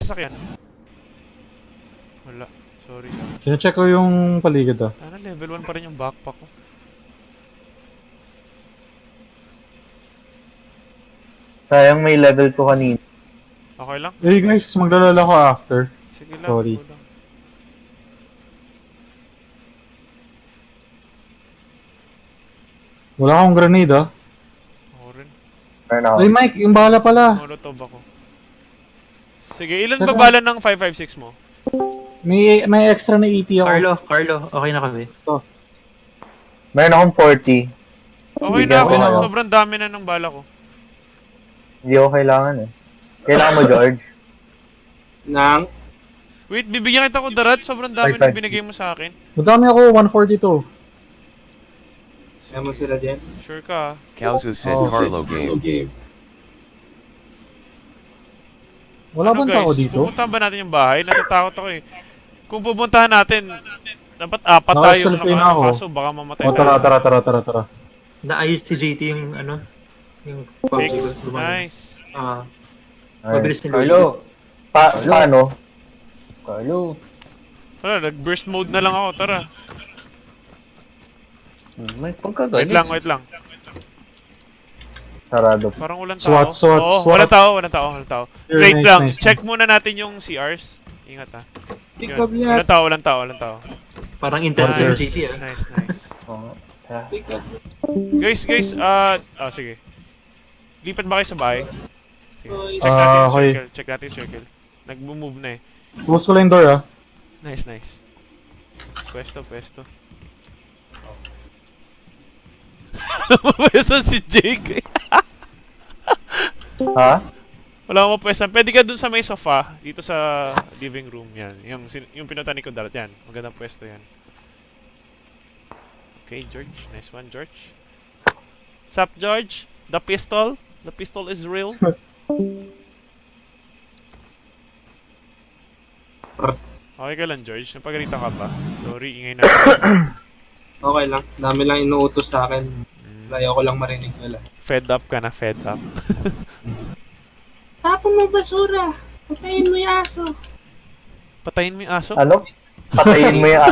Sasakyan. Wala. Sorry. Sine-check ko yung paligid Sana level 1 pa rin yung backpack ko. Sayang may level 2 kanina. Okay lang? Eh guys, maglalala ko after. Sige lang. Sorry. Go lang. Wala akong grenade Ako rin. Meron ako. Ay Mike, yung bala pala. Molotov ako. Sige, ilan ba bala ng 556 mo? May extra na 80 ako. Carlo, okay na kami. Meron akong 40. Okay na ako. Sobrang dami na ng bala ko. Hindi ko kailangan eh. Kailangan mo, George? Nang? Wait, bibigyan kita ko darat. Sobrang dami na binigay mo sa akin. Madami ako, 142. Kaya mo sila dyan? Sure ka? Kauzu said Oh. Carlo game. Wala bang tao dito? Pupuntahan ba natin yung bahay? Natatakot ako eh. Kung pupuntahan natin, dapat apat tayo Nakaselfie na ako. kaso baka mamatay O tara. Naayos si JT yung ano, yung Fix. Nice. Mabilis ni Carlo. Paano? Carlo. Wala, nag-burst mode na lang ako. Tara. May pagkaganit. Wait lang. Sarado. Parang walang tao. SWAT. Oo, walang tao. Here, Wait nice, lang, nice, check muna natin yung CRs. Ingat ha. Pick Yun. up yan. Walang tao. Parang intense yung Nice. JT ah. Nice. Oo. Pick up. Guys, sige. Lipat ba kayo sa bahay? Sige. Boys. Okay. Check natin yung circle. Nag-move na eh. Close ko lang yung door Nice. Pwesto. Pwesto si Jake. Ha? Wala akong mapwesto. Pwede ka dun sa may sofa, dito sa living room yan. Yung pinunta ni Kudarat yan. Magandang pwesto yan. Okay, George. Nice one, George. Sup, George? The pistol? The pistol is real? Okay ka lang, George. Napagalita ka ba? Sorry, ingay na. Okay lang. Dami lang inuutos sa akin. Ayaw ko lang marinig nila. Fed up ka na, fed up. Tapon mo basura. Patayin mo yung aso. Patayin mo yung aso? Ano? Patayin mo yung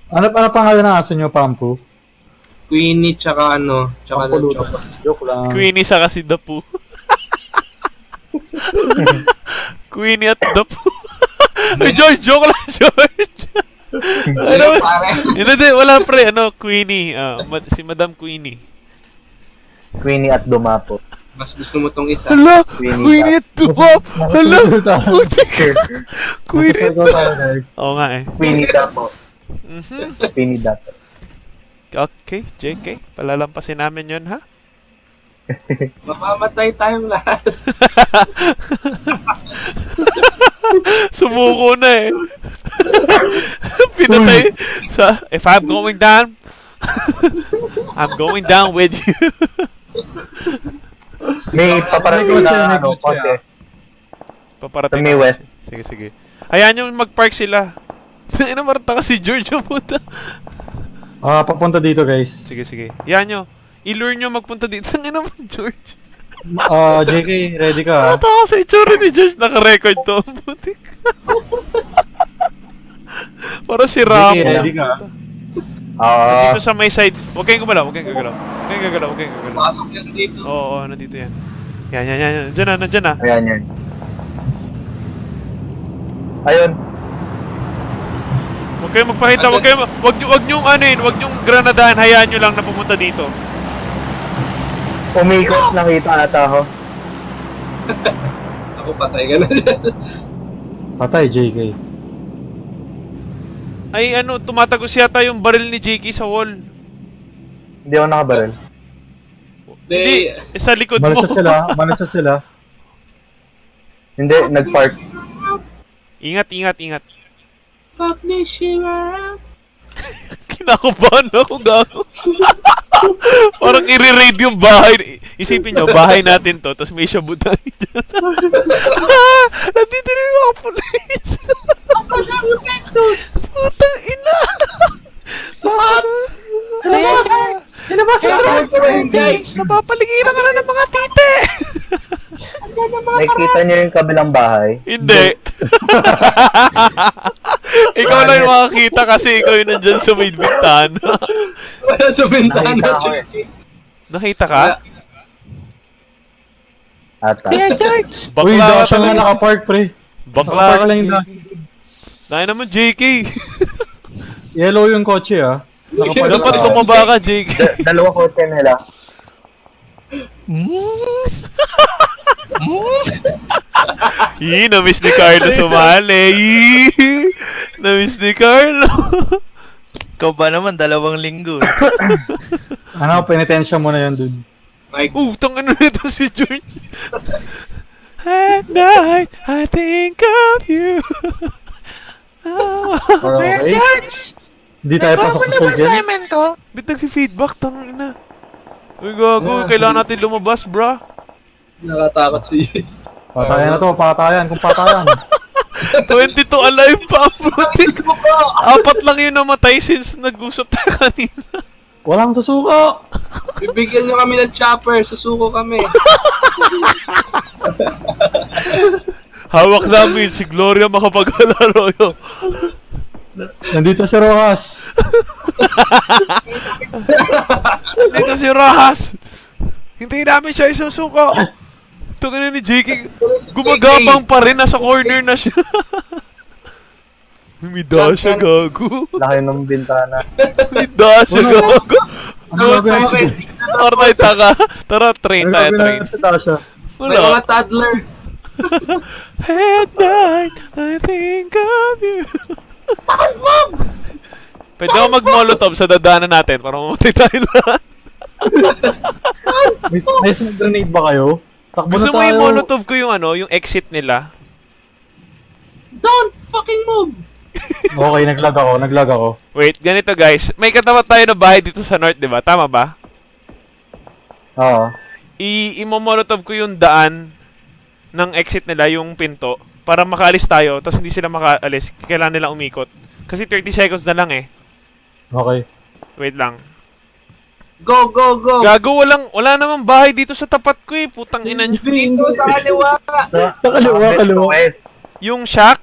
Ano pangalan ng aso nyo, Pampu? Queenie tsaka tsaka Pampulutan. Joke lang. Queenie sa kasi Dapu. Queenie at Dapu. Ay, George! Joke lang, George! Ano? Pare. Hindi, wala pre. Queenie. Si Madam Queenie. Queenie at Dumapo. Mas gusto mo tong isa. Hala! Queenie Queenie at Dapu! Hala! Queenie at Nasa tayo, guys. Oo nga eh. Queenie Dapo. Mhm. Queenie Dapo. Okay, JK. Palalampasin namin yun, ha? Mamamatay tayong lahat. Sumuko na eh. Pinatay sa, if I'm going down, I'm going down with you. May paparating na konti. Paparating Sa May ako. West. Sige. Hayaan nyo mag-park sila. Ina, marata kasi George yung puta. Papunta dito, guys. Sige. Hayaan nyo. I-lure nyo magpunta dito. Ina mo, George. JK, ready ka Marata ako sa itsura ni George. Naka-record to. Putik. Para si Ramos. JK, ready ka? Dito sa may side. Huwag kayong gumalaw. Pasok yan dito. Oo, nandito yan. Yan. Nandiyan na. Ayan yan. Ayun. Huwag kayong magpakita. Huwag niyong granadahan. Hayaan nyo lang na pumunta dito. Umikot nakita ata ako. Ako patay ka na dyan. Patay, JK. Ay, tumatagos yata yung baril ni JK sa wall. Hindi ako nakabaril. Hindi, sa likod mo. Malasa sila. Hindi, nag-park. Ingat. Fuck me, Shiva. Kinakabahan ako, gago. Parang i-raid yung bahay. Isipin nyo, bahay natin to, tapos may shabutan dyan. Nandito rin yung mga police. Asan lang yung cactus? Putang ina. Ilabas yung drugs, Jay! Napapaligiran ka na ng mga tite. Andiyan ang mga Nakikita niyo yung kabilang bahay? Hindi. Ikaw lang yung makakita kasi ikaw yung nandyan sa may bintana. Wala sa bintana, Nakita ko eh. JK. Nakita ka? Ata. Uy, Bakla daw ka siya nga talaga. nakapark, pre. Bakla Nakapark ka. lang yung Dahil naman, JK. Yellow yung kotse, ah. Nakapark Dapat lang. bumaba ka, JK. Dalawa kotse nila. Na-miss ni Carlo sumali. Na-miss ni Carlo. Ikaw ba naman, 2 linggo. Ano, penitensya mo na yun, dude. Mike, Tangin na nito si George. At night, I think of you. Okay. Hindi tayo pasok sa school yan. Ba't nag-feedback? Tangin na. Uy, gago. Kailangan natin lumabas, bra. nakatakot si Patayan na to, patayan. Kung patayan. 22 alive pa. Susuko! 4 lang yung namatay since nag-usap tayo kanina. Walang susuko! Bibigyan nyo kami ng chopper, susuko kami. Hawak namin si Gloria Makapag-Alaroyo. Nandito si Rojas. Dito si Rahas. Hindi namin siya isusuko. Tungin na ni JK. Gumagapang pa rin. Nasa corner na siya. Umida siya, gago. Laki ng bintana. Umida siya, gago. Ano No gagawin choice. si- Tara tayo, taka. Tara, train Ano tayo, gagawin train. si Tasha? May mga Wala. toddler. At night, I think of you. Pwede ako mag-molotov sa dadaanan natin para mamatay tayo lahat. May smoke grenade ba kayo? Takbo Gusto na mo tayo. yung molotov ko yung ano, yung exit nila? Don't fucking move! Okay, naglag ako. Wait, ganito guys. May katapat tayo na bahay dito sa north, di ba? Tama ba? Oo. I-molotov ko yung daan ng exit nila, yung pinto, para makaalis tayo, tapos hindi sila makaalis. Kailangan nila umikot. Kasi 30 seconds na lang eh. Okay. Wait lang. Go, go, go! Gago, wala namang bahay dito sa tapat ko eh. Putang ina nyo. Dito sa kaliwa! Kaliwa. West. Yung shack?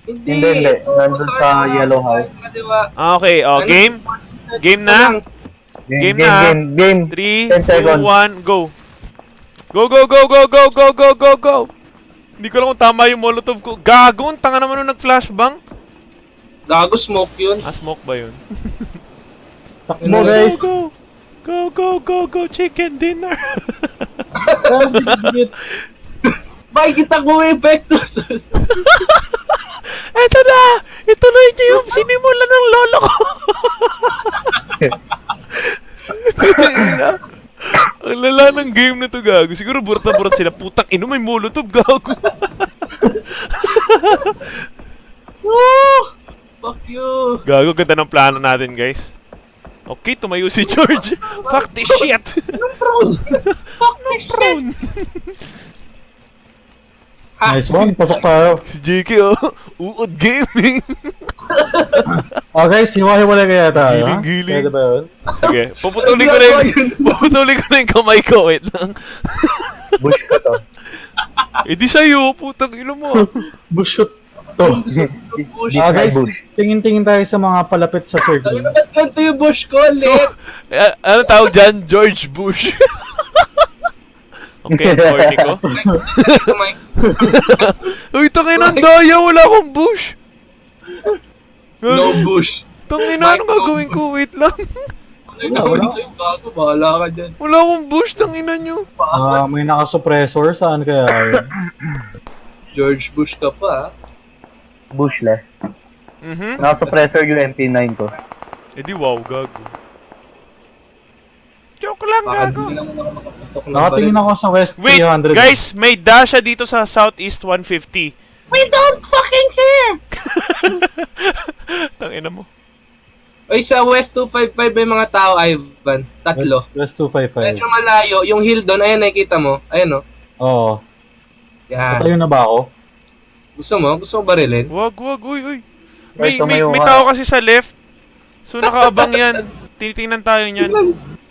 Hindi. ito, Nandun sa yellow house. Sa kaliwa. Ah, okay. Oh, Ano? game? Game Isa na? lang. Game na. Game. 3, 10 seconds. 2, 1, go. Go, go, go, go, go, go, go, go, go. Hindi ko lang kung tama yung molotov ko. Gago, ang tanga naman nung nag-flashbang. Gago, smoke yun. Ah, smoke ba yun? Takbo, guys. Go, go, go, go, go, chicken dinner. Bay, kita ko may Vectus! Eto na! Ituloy niyo yung sinimulan ng lolo ko. Ang lala ng game na to, gago. Siguro burat na burat sila. Putang ino, may molotov, gago. Woo! Fuck you! Gago, ganda ng plano natin, guys. Okay, tumayo si George. Fuck this shit. Fuck this shit! Nice one. Pasok tayo. Si JK, oh. Uod gaming. Oh, guys, hiwa-hiwalay kaya tayo, ha? Giling-giling. Pwede ba yun? Sige, puputulin ko na yung kamay ko. Wait lang. Bush ko to. Eh di sa'yo, putang ino mo. Bush shot to. Deep Ah, my guys, bush. tingin-tingin tayo sa mga palapit sa circle. Ano ba't ganito yung bush ko, Lit? Ano tawag dyan? George Bush. Okay, ang corny ko. Mike. Uy, tangin ang daya, wala akong bush. No bush. Tangin na, anong gagawin ko? Wait lang. Ano gawin sa'yo, gago? Bahala ka dyan. Wala akong bush, tangin na nyo. Ah, may naka-suppressor. Saan kaya yun? George Bush ka pa, ha? Bushless. Mhm. Naka-suppressor yung MP9 ko. Eh di wow, gago. Joke lang, Baka gago. hindi lang ako makapatok ng Nakatingin ako sa West Wait, 300. guys, may dasha dito sa Southeast 150. We don't fucking care! Tangina mo. Oy, sa West 255 may mga tao, Ivan. Tatlo. West 255. Medyo malayo. Yung hill doon, ayan, nakikita mo. Ayan, no? Oo. Yan. Patayo na ba ako? Gusto mo? Gusto mo barilin? Wag, uy. May May tumayo ka. tao kasi sa left. So nakaabang yan. Tinitingnan tayo niyan.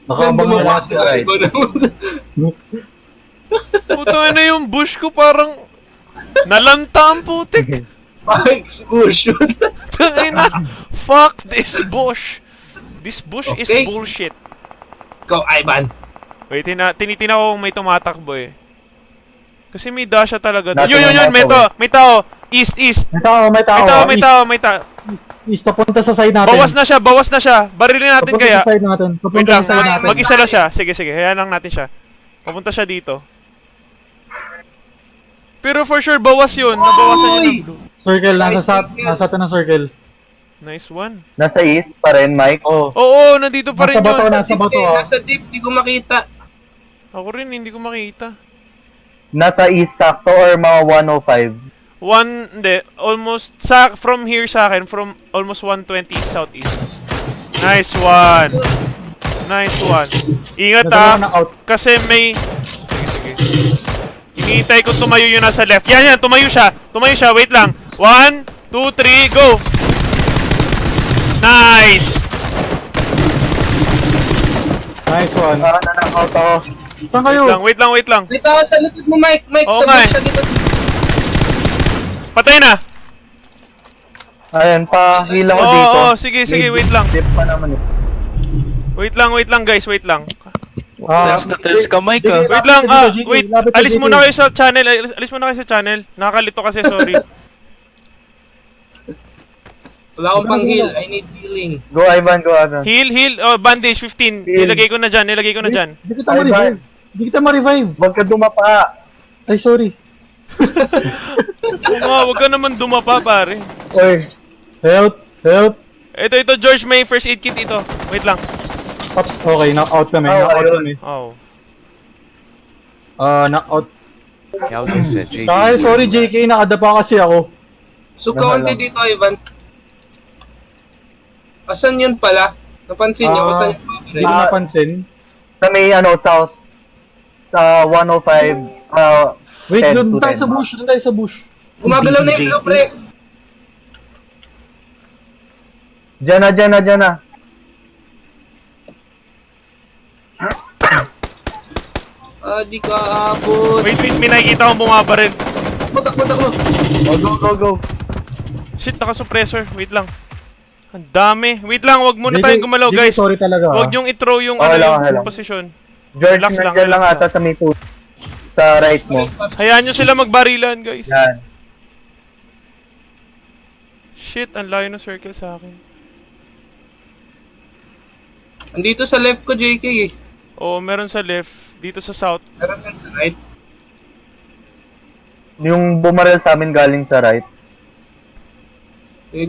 Nakabang na Bumaba lang si si Ride. Ivan. Puta na yung bush ko parang nalanta ang putik. Mike's bush. Tangina. Fuck this bush. This bush is Okay. bullshit. Ikaw, Ivan. Wait, tinitina ko kung may tumatakbo eh. Kasi may dasha talaga doon. Nasa Yun, may mga to. May tao. East. May tao, may tao. May tao. East, papunta sa side natin. Bawas na siya. Barilin natin Papunta kaya. sa side natin. Wait Papunta lang, sa side natin. mag-isa lang siya. Sige, hayaan lang natin siya. Papunta siya dito. Pero for sure, bawas yun. Nabawasan niya ng blue. Circle, nasa atin ang circle. Nice one. Nasa east pa rin, Mike. Oh. Oo, nandito pa rin Nasa bato yun. na. Nasa bato, ah. Nasa deep, di ko makita. Ako rin, hindi ko makita. Nasa east sakto or mga 105. Almost, from here sa akin, from almost 120 southeast. Nice one. Ingat Nagkaroon ng out. kasi may... Sige. Hinihintay ko tumayo yun nasa left. Yan, tumayo siya, wait lang. 1, 2, 3, go! Nice! Nice one. Nanakaw to. Saan kayo? Wait lang. Wait ako sa likod mo, Mike. Mike, Oo sa nga bush siya dito. Patay na! Ayun, pa-heal ako dito. Oo, sige, wait lang. Dip pa naman eh. Wait lang guys, wait lang. Tels na tels ka, Mike, ah. Wait lang, GK, wait. lapit ka, Alis GK. muna kayo sa channel. Alis muna kayo sa channel. Nakakalito kasi, sorry. Wala akong pang heal. I need healing. Go, Ivan, go, Ivan. Heal. Oh, bandage 15. Heal. Nilagay ko na dyan. Hindi kita ma-revive. Hindi kita ma-revive. Huwag ka dumapa. Ay, sorry. Huwag ka naman dumapa, pare. Oy, Help. Ito, George, may first aid kit ito. Wait lang. Okay, knock-out kami. Oh, Knock-out ayun. kami. Oh. Knock-out. Yowza said JT. Ay, sorry JK, nakadapa kasi ako. So, kaunti dito, Ivan. Asan yun pala? Napansin niyo? Asan yung Hindi ko napansin. sa may south. Sa 105. Wait, 10 doon to tayo 10. sa bush. Gumagalaw na yung blue, pre. Diyan na. Di ka abot. Wait, may nakikita akong bumabaril. Takbo. Go. Shit, naka-suppressor. Wait lang. Ang dami. Wait lang, wag muna JK, tayong gumalaw, JK, guys. sorry talaga. Wag niyong i-throw yung, Okay lang, yung okay lang. posisyon. George, Relax lang, nandiyan lang relax ata sa may food. Sa right mo. Hayaan nyo sila magbarilan, guys. Yan. Shit, ang layo ng circle sa akin. Andito sa left ko, JK eh. Oo, meron sa left. Dito sa south. Meron din sa right. Yung bumarel sa amin galing sa right.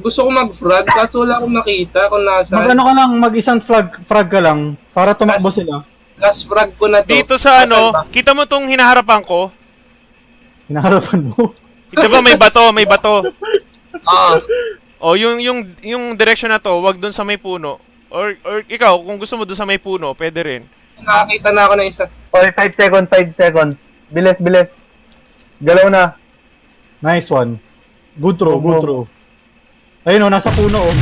Gusto ko mag-frag, kaso wala akong nakita kung nasaan. Mag-ano ka lang, mag-isang frag ka lang para tumakbo sila. Last frag ko na to. Dito sa Nasaan ba? kita mo tong hinaharapan ko? Hinaharapan mo. Ito ba may bato? Ah, O yung direction na to, wag dun sa may puno. Or ikaw, kung gusto mo dun sa may puno, pwede rin. nakakita na ako ng isa. Okay, 5 seconds. Bilis. Galaw na. Nice one. Good throw. Ayun nasa puno oh.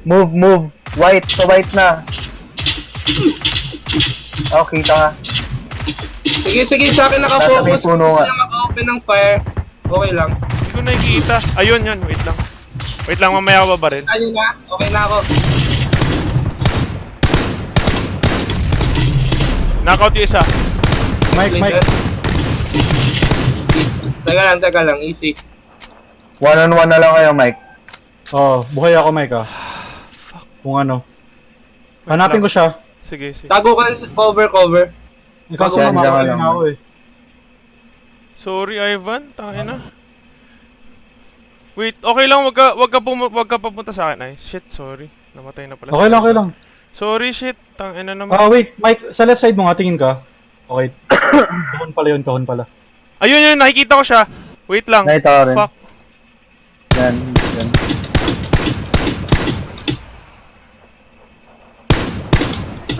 Move. White na. Okay, kita nga. Sige, sa akin nakafocus. Nasa may puno Gusto nga. niya maka-open ng fire. Okay lang. Hindi ko nakikita. Ayun, wait lang, mamaya ako babaril. Ayun na, okay na ako. Knockout yung isa. Mike. Teka lang, easy. 1-on-1 na lang kayo, Mike. Oh, buhay ako Mike ah. Kung ano. Hanapin ko siya. Sige. Tago ka, cover. Kaso Yan, mamakain yan lang. na ako eh. Sorry, Ivan. Tangina. Wait, okay lang, wag ka papunta sa akin. Ay, shit, sorry. Namatay na pala. Okay lang. Sorry, shit. Tangina naman. Wait, Mike, sa left side mo nga, tingin ka. Okay. Kahon pala. Ayun, nakikita ko siya. Wait lang. Nakita ko rin. Fuck. Yan.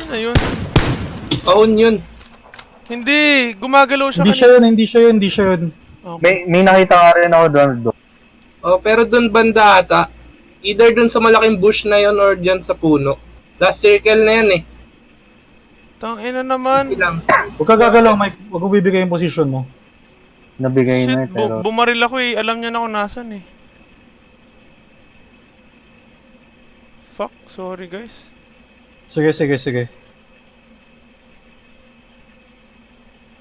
Ano yun? Own yun. Hindi, gumagalaw siya Hindi siya yun. Okay. May nakita nga rin ako doon. Oh, pero dun banda ata. Either dun sa malaking bush na yon or dyan sa puno. Last circle na yan eh. Tangina naman. Hindi lang. Huwag ka gagalaw, Mike. Huwag mo bibigay yung position mo. Nabigay na Shit, pero... bumaril ako eh. Alam niya na kung nasan eh. Fuck, sorry guys. Sige, sige, sige.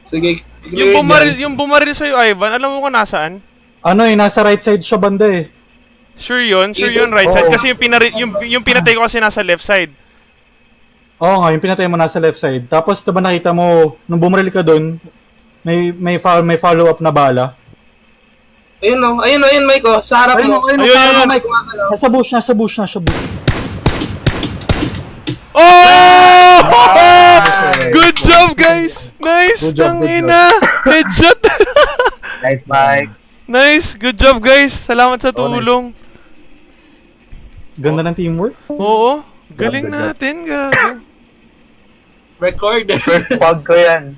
Sige. Yung bumaril sa'yo, Ivan, alam mo kung nasaan? Ano eh, nasa right side siya banda eh. Sure yun, right side. Oo. Kasi yung pinatay ko kasi nasa left side. Oo nga, yung pinatay mo nasa left side. Tapos diba nakita mo, nung bumaril ka dun, may follow-up na bala. Ayun o, ayun Mike oh. Sa harap mo. Ayun, Ayun, ayun, ayun. Mike. Nasa bush. Oh! Good job, guys! Nice! Good job, good Tangina! Headshot! Nice, Mike. Nice! Good job, guys! Salamat sa tulong. Ganda ng teamwork. Oo. Galing Good job. natin, gago. Record. First pog ko yan.